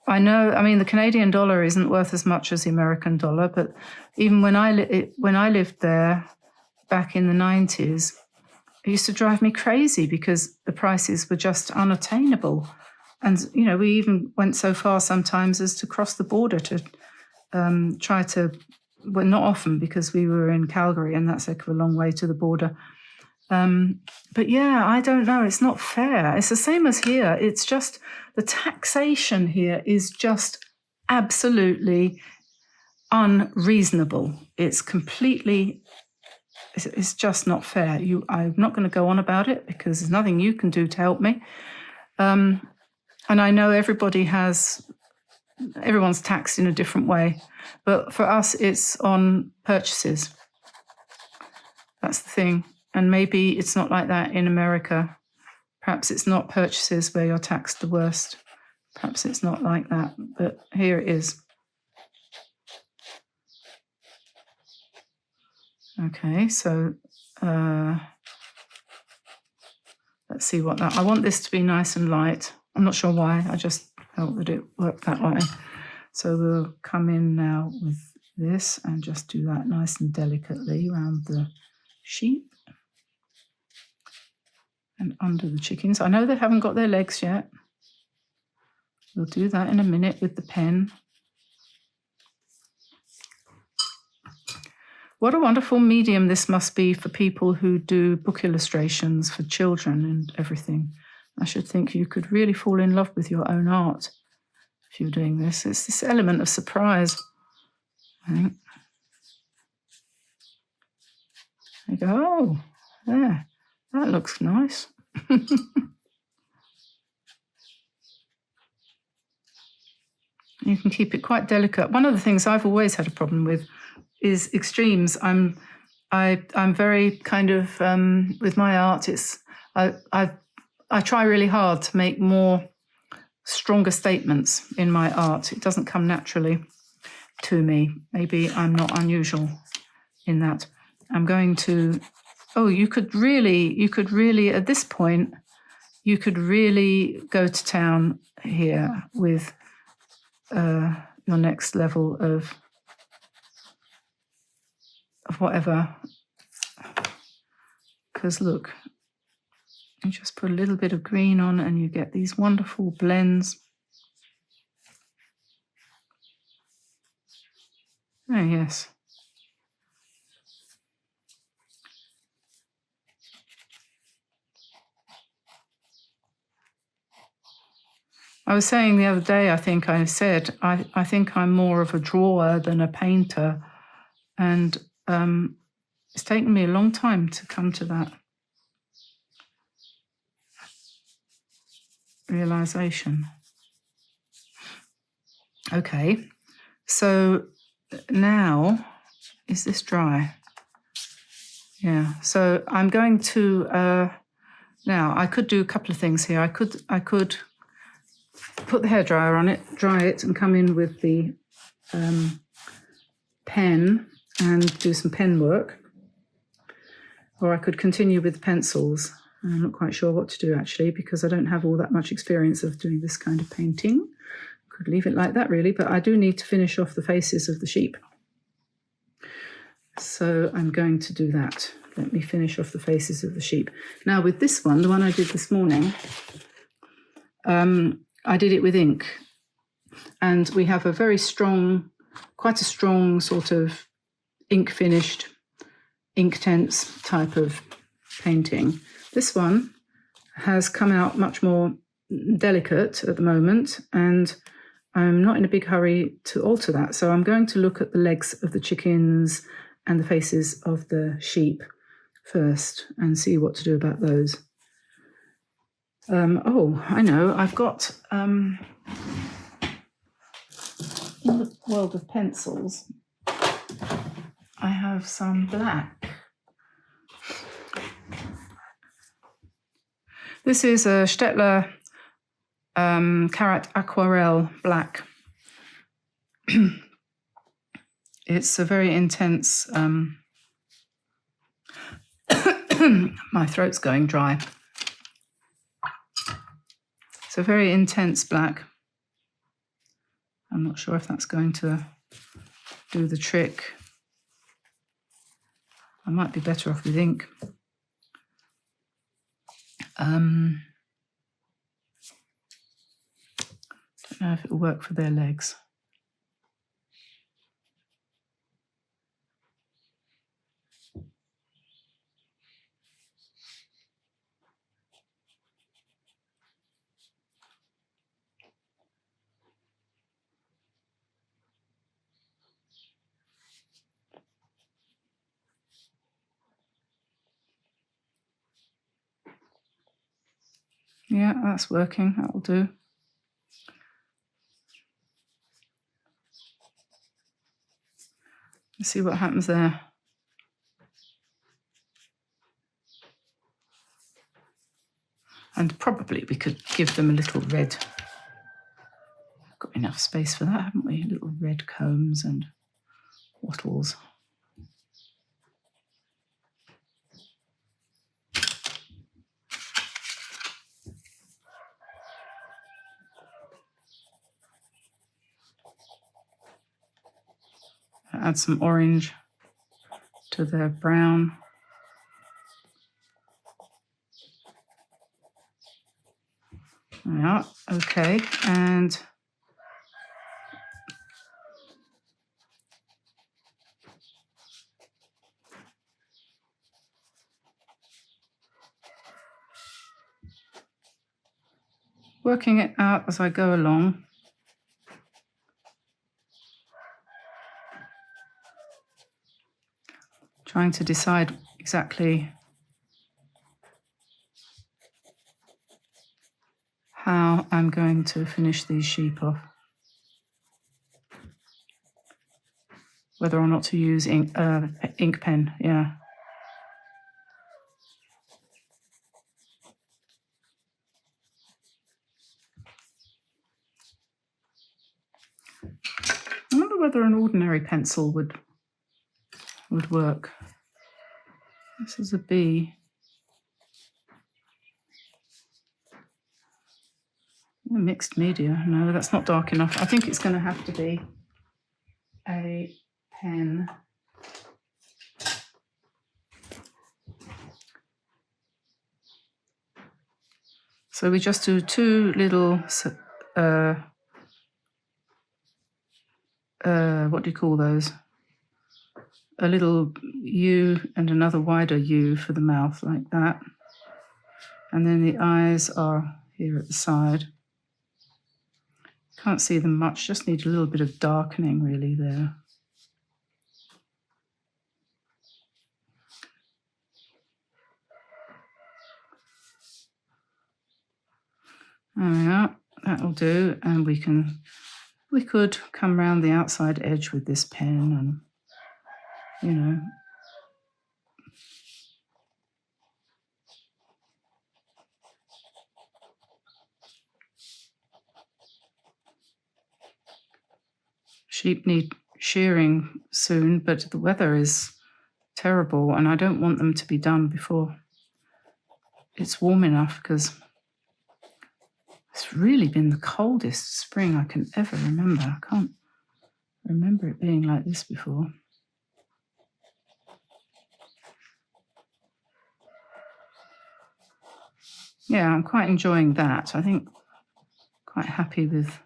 I know, I mean, the Canadian dollar isn't worth as much as the American dollar, but even when I lived there back in the 90s, it used to drive me crazy because the prices were just unattainable. And, you know, we even went so far sometimes as to cross the border to try to, well, not often because we were in Calgary and that's like a long way to the border. But yeah, I don't know. It's not fair. It's the same as here. It's just the taxation here is just absolutely unreasonable. It's completely, it's just not fair. I'm not going to go on about it because there's nothing you can do to help me. And I know everyone's taxed in a different way, but for us, it's on purchases. That's the thing. And maybe it's not like that in America. Perhaps it's not purchases where you're taxed the worst. Perhaps it's not like that, but here it is. Okay, so let's see what that, I want this to be nice and light. I'm not sure why, I just felt that it worked that way. So we'll come in now with this and just do that nice and delicately around the sheep and under the chickens. I know they haven't got their legs yet. We'll do that in a minute with the pen. What a wonderful medium this must be for people who do book illustrations for children and everything. I should think you could really fall in love with your own art if you're doing this. It's this element of surprise, I think. You go, oh, there, that looks nice. You can keep it quite delicate. One of the things I've always had a problem with is extremes. I'm very kind of with my art. I try really hard to make more stronger statements in my art. It doesn't come naturally to me. Maybe I'm not unusual in that. I'm going to. Oh, you could really at this point, you could really go to town here with your next level of whatever. Because look, you just put a little bit of green on and you get these wonderful blends. Oh yes. I was saying the other day, I think I said, I think I'm more of a drawer than a painter. And it's taken me a long time to come to that realization. Okay, so now, is this dry? Yeah, so I'm going to, now I could do a couple of things here. I could put the hairdryer on it, dry it, and come in with the pen and do some pen work. Or I could continue with pencils. I'm not quite sure what to do actually, because I don't have all that much experience of doing this kind of painting. Could leave it like that really, but I do need to finish off the faces of the sheep. So I'm going to do that. Let me finish off the faces of the sheep. Now with this one, the one I did this morning, I did it with ink. And we have a very strong, quite a strong sort of ink finished, ink tense type of painting. This one has come out much more delicate at the moment, and I'm not in a big hurry to alter that. So I'm going to look at the legs of the chickens and the faces of the sheep first and see what to do about those. Oh, I know, I've got, in the world of pencils, I have some black. This is a Stettler Carat Aquarelle black. It's a very intense, my throat's going dry. It's a very intense black. I'm not sure if that's going to do the trick. I might be better off with ink. Don't know if it'll work for their legs. Yeah, that's working. That'll do. Let's see what happens there. And probably we could give them a little red. Got enough space for that, haven't we? Little red combs and wattles. Add some orange to their brown. Yeah, okay, and working it out as I go along. Trying to decide exactly how I'm going to finish these sheep off. Whether or not to use ink pen, yeah. I wonder whether an ordinary pencil would work. This is a bee. Mixed media. No, that's not dark enough. I think it's going to have to be a pen. So we just do two little, what do you call those? A little U and another wider U for the mouth, like that. And then the eyes are here at the side. Can't see them much, just need a little bit of darkening really there. There we are, that'll do. And we could come around the outside edge with this pen and, you know. Sheep need shearing soon, but the weather is terrible and I don't want them to be done before it's warm enough, because it's really been the coldest spring I can ever remember. I can't remember it being like this before. Yeah, I'm quite enjoying that. I think quite happy with.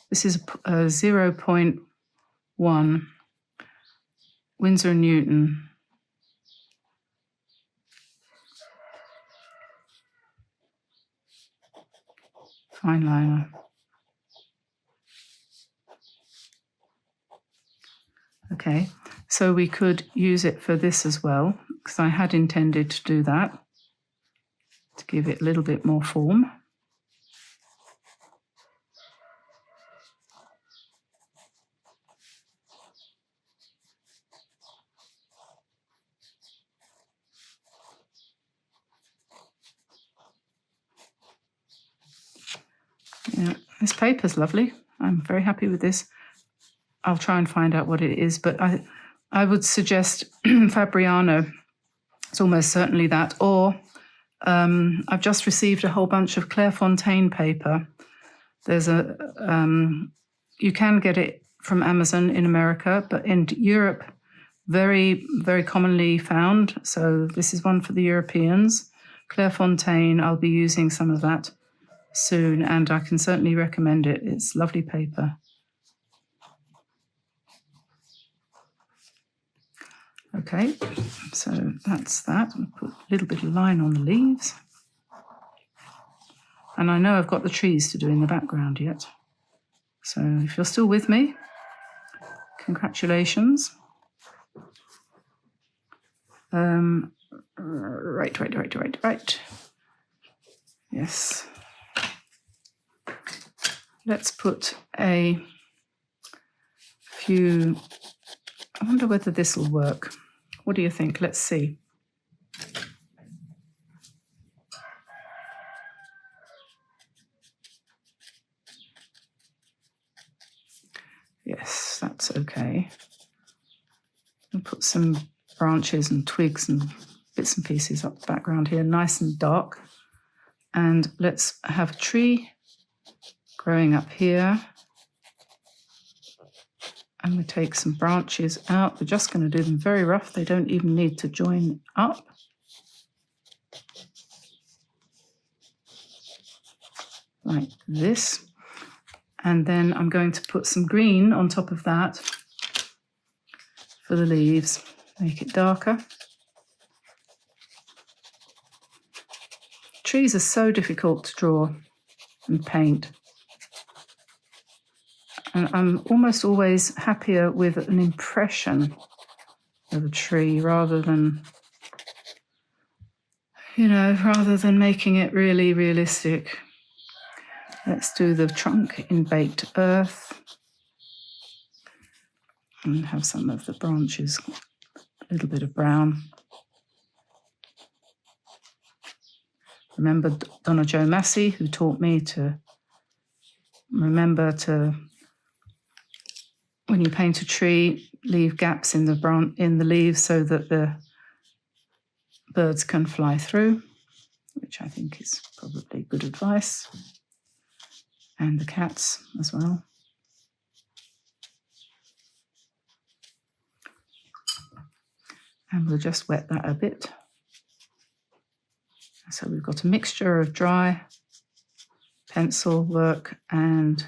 This is a 0.1 Winsor & Newton. Fine liner. Okay, so we could use it for this as well, because I had intended to do that, to give it a little bit more form. Yeah, this paper's lovely. I'm very happy with this. I'll try and find out what it is, but I would suggest Fabriano. It's almost certainly that. Or I've just received a whole bunch of Clairefontaine paper. There's you can get it from Amazon in America, but in Europe, very, very commonly found. So this is one for the Europeans. Clairefontaine, I'll be using some of that soon, and I can certainly recommend it. It's lovely paper. Okay, so that's that. I'll put a little bit of line on the leaves. And I know I've got the trees to do in the background yet. So if you're still with me, congratulations. Right. Yes. Let's put a few. I wonder whether this will work. What do you think? Let's see. Yes, that's okay. I'll put some branches and twigs and bits and pieces up the background here, nice and dark. And let's have a tree growing up here. And we take some branches out. We're just going to do them very rough. They don't even need to join up. Like this. And then I'm going to put some green on top of that for the leaves. Make it darker. Trees are so difficult to draw and paint. And I'm almost always happier with an impression of a tree rather than, rather than making it really realistic. Let's do the trunk in baked earth and have some of the branches, a little bit of brown. Remember Donna Jo Massey, who taught me to remember to, when you paint a tree, leave gaps in the leaves so that the birds can fly through, which I think is probably good advice. and the cats as well. And we'll just wet that a bit. So we've got a mixture of dry pencil work and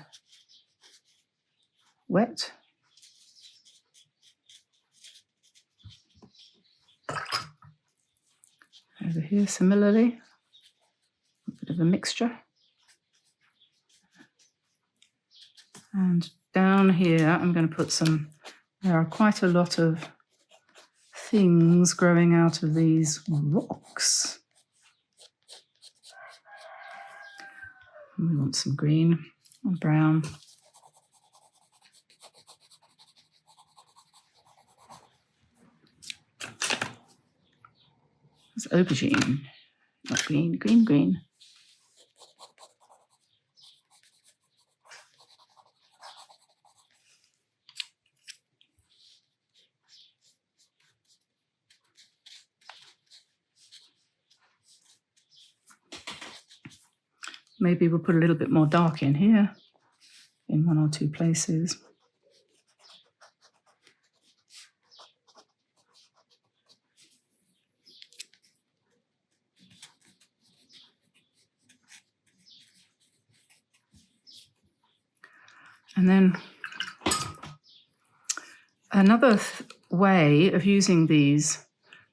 wet. Over here, similarly, a bit of a mixture. And down here, I'm going to put some, there are quite a lot of things growing out of these rocks. And we want some green and brown. It's aubergine, not green, green. Maybe we'll put a little bit more dark in here, in one or two places. And then another way of using these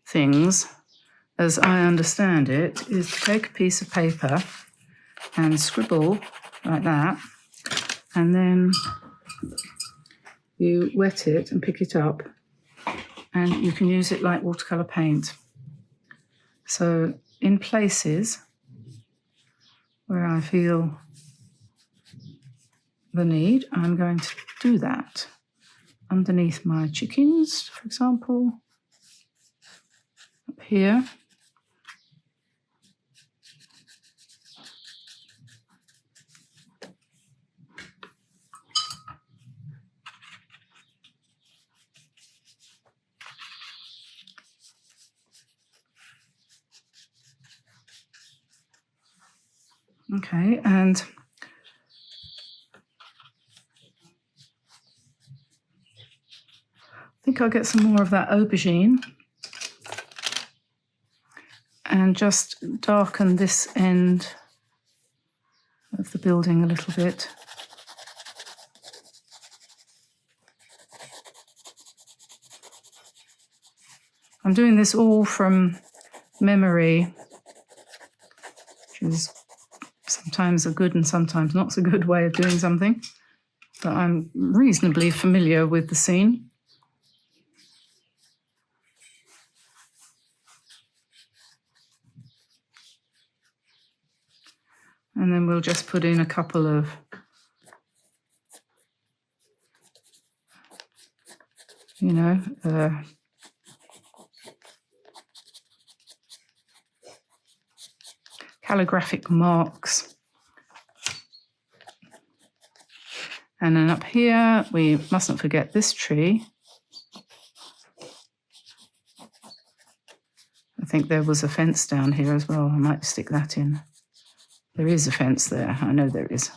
things, as I understand it, is to take a piece of paper and scribble like that, and then you wet it and pick it up, and you can use it like watercolor paint. So in places where I feel the need, I'm going to do that. Underneath my chickens, for example, up here. Okay, and I think I'll get some more of that aubergine and just darken this end of the building a little bit. I'm doing this all from memory, which is sometimes a good and sometimes not so good way of doing something, but I'm reasonably familiar with the scene. And then we'll just put in a couple of calligraphic marks. And then up here, we mustn't forget this tree. I think there was a fence down here as well. I might stick that in. There is a fence there. I know there is.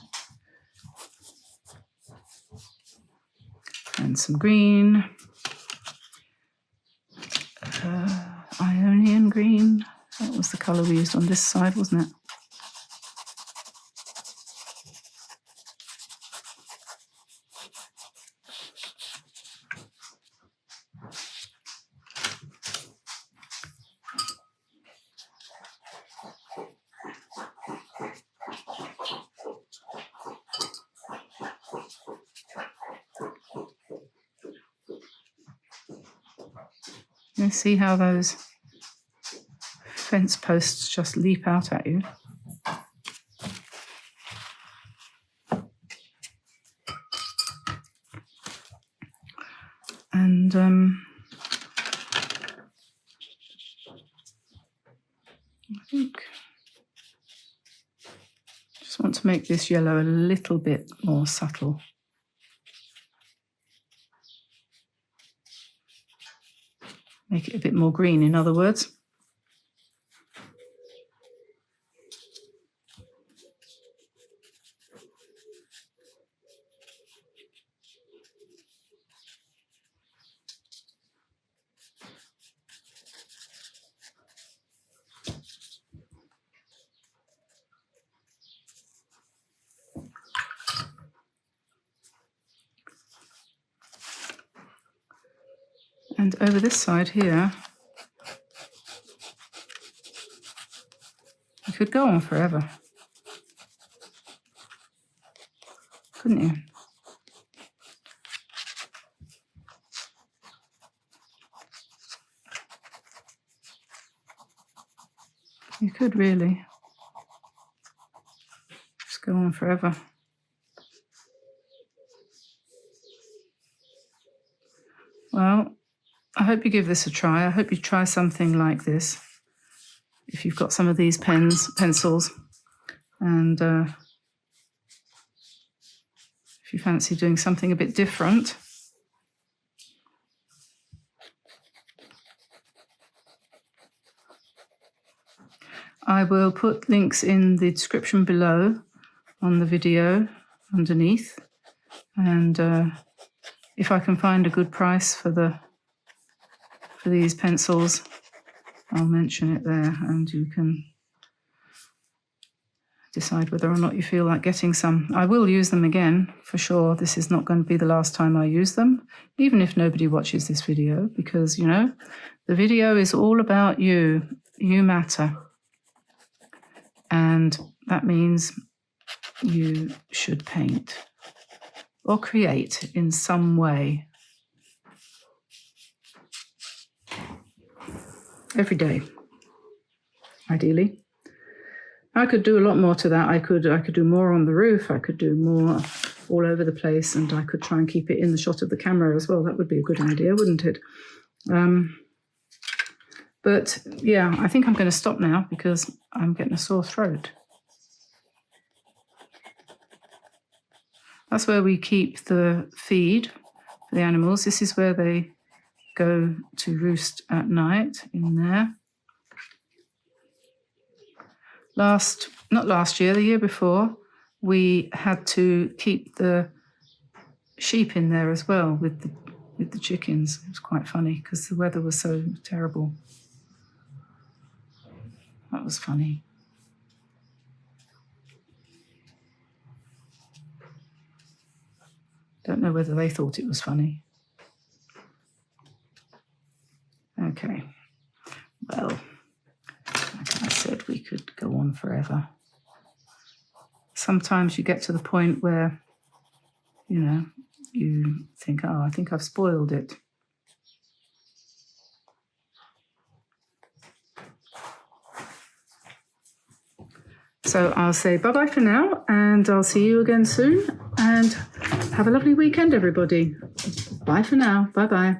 And some green. Ionian green. That was the colour we used on this side, wasn't it? You see how those fence posts just leap out at you? And I think I just want to make this yellow a little bit more subtle. Make it a bit more green, in other words. And over this side here, you could go on forever, couldn't you? You could really just go on forever. Well, I hope you give this a try. I hope you try something like this. If you've got some of these pencils, and if you fancy doing something a bit different. I will put links in the description below on the video underneath, and if I can find a good price for these pencils, I'll mention it there, and you can decide whether or not you feel like getting some. I will use them again for sure. This is not going to be the last time I use them, even if nobody watches this video, because you know the video is all about you. You matter. And that means you should paint or create in some way every day, ideally. I could do a lot more to that. I could do more on the roof. I could do more all over the place, and I could try and keep it in the shot of the camera as well. That would be a good idea, wouldn't it? But yeah, I think I'm going to stop now because I'm getting a sore throat. That's where we keep the feed for the animals. This is where they go to roost at night, in there. Not last year, the year before, we had to keep the sheep in there as well with the chickens. It was quite funny because the weather was so terrible. That was funny. Don't know whether they thought it was funny. Okay. Well, like I said, we could go on forever. Sometimes you get to the point where, you know, you think, oh, I think I've spoiled it. So I'll say bye-bye for now, and I'll see you again soon, and have a lovely weekend, everybody. Bye for now. Bye-bye.